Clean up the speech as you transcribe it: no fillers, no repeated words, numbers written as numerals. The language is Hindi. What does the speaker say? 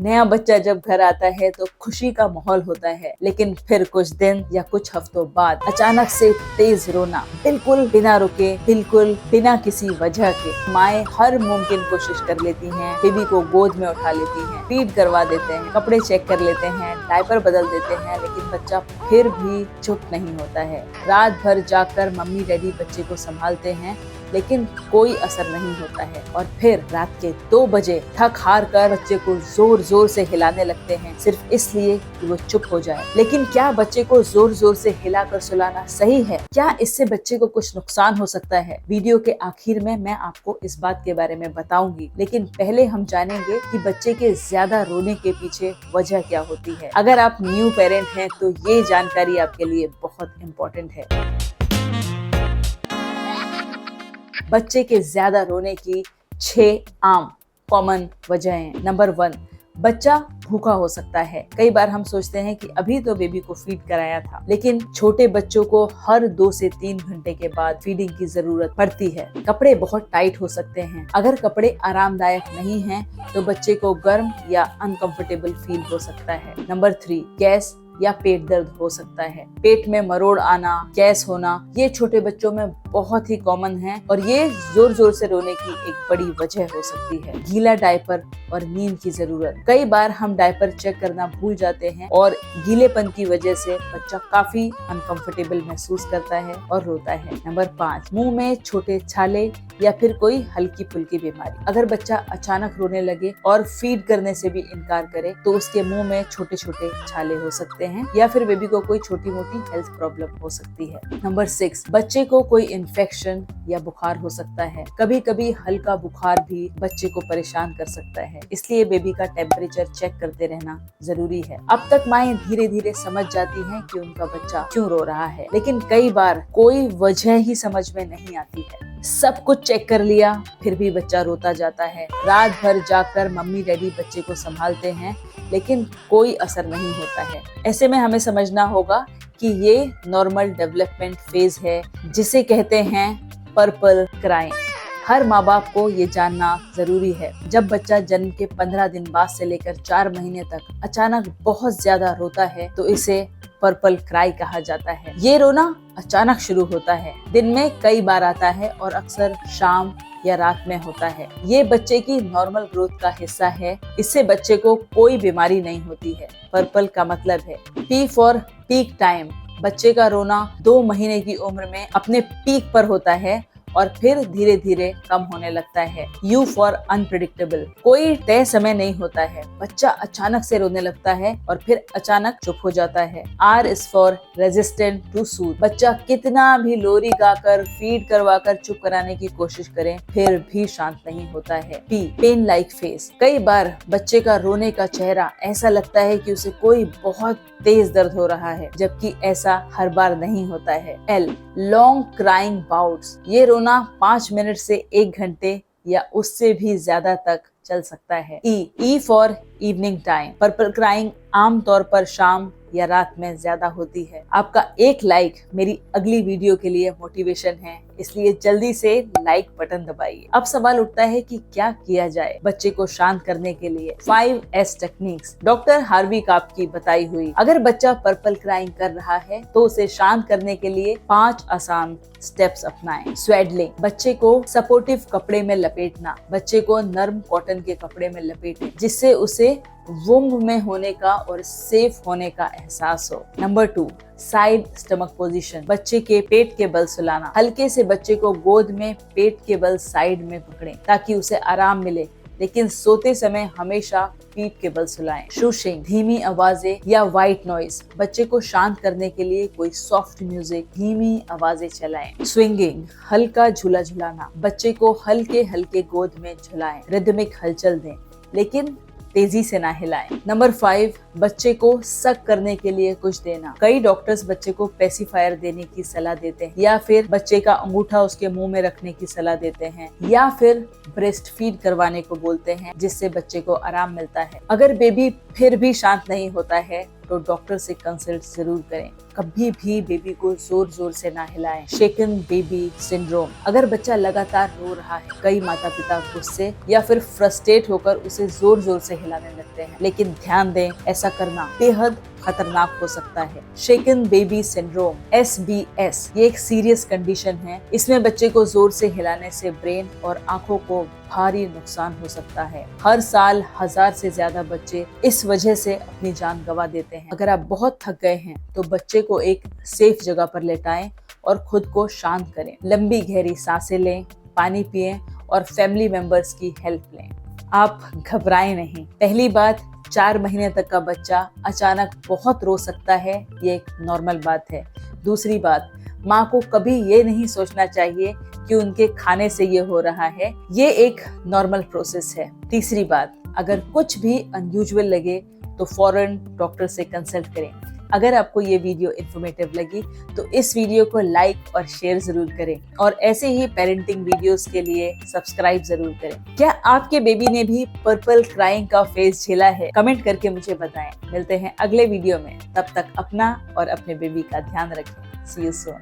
नया बच्चा जब घर आता है तो खुशी का माहौल होता है, लेकिन फिर कुछ दिन या कुछ हफ्तों बाद अचानक से तेज रोना, बिल्कुल बिना रुके, बिल्कुल बिना किसी वजह के। माएँ हर मुमकिन कोशिश कर लेती हैं, बेबी को गोद में उठा लेती हैं, फीड करवा देते हैं, कपड़े चेक कर लेते हैं, डायपर बदल देते हैं, लेकिन बच्चा फिर भी चुप नहीं होता है। रात भर जागकर मम्मी डैडी बच्चे को संभालते हैं, लेकिन कोई असर नहीं होता है। और फिर रात के 2 बजे थक हार कर बच्चे को जोर जोर से हिलाने लगते हैं, सिर्फ इसलिए कि वो चुप हो जाए। लेकिन क्या बच्चे को जोर जोर से हिलाकर सुलाना सही है? क्या इससे बच्चे को कुछ नुकसान हो सकता है? वीडियो के आखिर में मैं आपको इस बात के बारे में बताऊंगी, लेकिन पहले हम जानेंगे कि बच्चे के ज्यादा रोने के पीछे वजह क्या होती है। अगर आप न्यू पेरेंट हैं तो ये जानकारी आपके लिए बहुत इम्पोर्टेंट है। बच्चे के ज्यादा रोने की 6 आम कॉमन वजहें। नंबर 1, बच्चा भूखा हो सकता है। कई बार हम सोचते हैं कि अभी तो बेबी को फीड कराया था, लेकिन छोटे बच्चों को हर 2 से 3 घंटे के बाद फीडिंग की जरूरत पड़ती है। कपड़े बहुत टाइट हो सकते हैं। अगर कपड़े आरामदायक नहीं हैं, तो बच्चे को गर्म या अनकंफर्टेबल फील हो सकता है। नंबर 3, गैस या पेट दर्द हो सकता है। पेट में मरोड़ आना, गैस होना, ये छोटे बच्चों में बहुत ही कॉमन है और ये जोर जोर से रोने की एक बड़ी वजह हो सकती है। गीला डायपर और नींद की जरूरत। कई बार हम डायपर चेक करना भूल जाते हैं और गीलेपन की वजह से बच्चा काफी अनकंफर्टेबल महसूस करता है और रोता है। नंबर 5, मुंह में छोटे छाले या फिर कोई हल्की फुल्की बीमारी। अगर बच्चा अचानक रोने लगे और फीड करने से भी इनकार करे, तो उसके मुंह में छोटे छोटे छाले हो सकते हैं या फिर बेबी को कोई छोटी मोटी हेल्थ प्रॉब्लम हो सकती है। नंबर 6, बच्चे को कोई इन्फेक्शन या बुखार हो सकता है। कभी कभी हल्का बुखार भी बच्चे को परेशान कर सकता है, इसलिए बेबी का टेम्परेचर चेक करते रहना जरूरी है। अब तक माएँ धीरे धीरे समझ जाती हैं कि उनका बच्चा क्यों रो रहा है, लेकिन कई बार कोई वजह ही समझ में नहीं आती है। सब कुछ चेक कर लिया, फिर भी बच्चा रोता जाता है। रात भर जागकर मम्मी डैडी बच्चे को संभालते हैं, लेकिन कोई असर नहीं होता है। ऐसे में हमें समझना होगा कि ये नॉर्मल डेवलपमेंट फेज है, जिसे कहते हैं पर्पल क्राइंग। हर माँ बाप को ये जानना जरूरी है। जब बच्चा जन्म के 15 दिन बाद से लेकर 4 महीने तक अचानक बहुत ज्यादा रोता है, तो इसे पर्पल क्राई कहा जाता है। ये रोना अचानक शुरू होता है, दिन में कई बार आता है और अक्सर शाम या रात में होता है। ये बच्चे की नॉर्मल ग्रोथ का हिस्सा है। इससे बच्चे को कोई बीमारी नहीं होती है। पर्पल का मतलब है P फॉर पीक टाइम। बच्चे का रोना 2 महीने की उम्र में अपने पीक पर होता है और फिर धीरे धीरे कम होने लगता है। U for unpredictable. कोई तय समय नहीं होता है। बच्चा अचानक से रोने लगता है और फिर अचानक चुप हो जाता है। R is for resistant to सूद। बच्चा कितना भी लोरी गाकर, फीड करवाकर चुप कराने की कोशिश करें, फिर भी शांत नहीं होता है। P, pen like face. कई बार बच्चे का रोने का चेहरा ऐसा लगता है कि उसे कोई बहुत तेज दर्द हो रहा है, जबकि ऐसा हर बार नहीं होता है। L, long crying bouts. ये रोना 5 मिनट से 1 घंटे या उससे भी ज्यादा तक चल सकता है। E for evening time. Purple crying आमतौर पर शाम या रात में ज्यादा होती है। आपका एक लाइक मेरी अगली वीडियो के लिए मोटिवेशन है, इसलिए जल्दी से लाइक बटन दबाइए। अब सवाल उठता है कि क्या किया जाए बच्चे को शांत करने के लिए। 5S टेक्निक्स, डॉक्टर हार्वी काप की बताई हुई। अगर बच्चा पर्पल क्राइंग कर रहा है तो उसे शांत करने के लिए 5 आसान स्टेप्स अपनाएं। स्वेडलिंग, बच्चे को सपोर्टिव कपड़े में लपेटना। बच्चे को नर्म कॉटन के कपड़े में लपेटें, जिससे उसे वुम्ब में होने का और सेफ होने का एहसास हो। Number 2, side stomach position. बच्चे के पेट के बल सुलाना। हल्के से बच्चे को गोद में पेट के बल साइड में पकड़ें ताकि उसे आराम मिले, लेकिन सोते समय हमेशा पीठ के बल सुलाएं। शूशिंग, धीमी आवाजें या व्हाइट नॉइज। बच्चे को शांत करने के लिए कोई सॉफ्ट म्यूजिक, धीमी आवाजें चलाएं। स्विंगिंग, हल्का झूला झुलाना। बच्चे को हल्के हल्के गोद में झुलाएं। रिदमिक हलचल दें, लेकिन तेजी से ना हिलाएं। नंबर 5, बच्चे को सक करने के लिए कुछ देना। कई डॉक्टर्स बच्चे को पेसिफायर देने की सलाह देते हैं, या फिर बच्चे का अंगूठा उसके मुंह में रखने की सलाह देते हैं, या फिर ब्रेस्ट फीड करवाने को बोलते हैं, जिससे बच्चे को आराम मिलता है। अगर बेबी फिर भी शांत नहीं होता है, तो डॉक्टर से कंसल्ट जरूर करें। कभी भी बेबी को जोर जोर से ना हिलाएं। शेकन बेबी सिंड्रोम, अगर बच्चा लगातार रो रहा है, कई माता पिता गुस्से या फिर फ्रस्ट्रेट होकर उसे जोर जोर से हिलाने लगते हैं, लेकिन ध्यान दें, ऐसा करना बेहद खतरनाक हो सकता है। शेकन बेबी सिंड्रोम SBS ये एक सीरियस कंडीशन है। इसमें बच्चे को जोर से हिलाने से ब्रेन और आंखों को भारी नुकसान हो सकता है। हर साल 1000 से ज्यादा बच्चे इस वजह से अपनी जान गंवा देते हैं। अगर आप बहुत थक गए हैं तो बच्चे को एक सेफ जगह पर लेटाएं और खुद को शांत करें। लंबी गहरी सांसें लें, पानी पिएं और फैमिली मेंबर्स की हेल्प लें। आप घबराएं नहीं। पहली बात, 4 महीने तक का बच्चा अचानक बहुत रो सकता है, ये एक नॉर्मल बात है। दूसरी बात, माँ को कभी ये नहीं सोचना चाहिए कि उनके खाने से ये हो रहा है, ये एक नॉर्मल प्रोसेस है। तीसरी बात, अगर कुछ भी अनयूजुअल लगे तो फौरन डॉक्टर से कंसल्ट करें। अगर आपको ये वीडियो इन्फॉर्मेटिव लगी तो इस वीडियो को लाइक और शेयर जरूर करें और ऐसे ही पेरेंटिंग वीडियोस के लिए सब्सक्राइब जरूर करें। क्या आपके बेबी ने भी पर्पल क्राइंग का फेस झेला है? कमेंट करके मुझे बताएं। मिलते हैं अगले वीडियो में, तब तक अपना और अपने बेबी का ध्यान रखें। See you soon.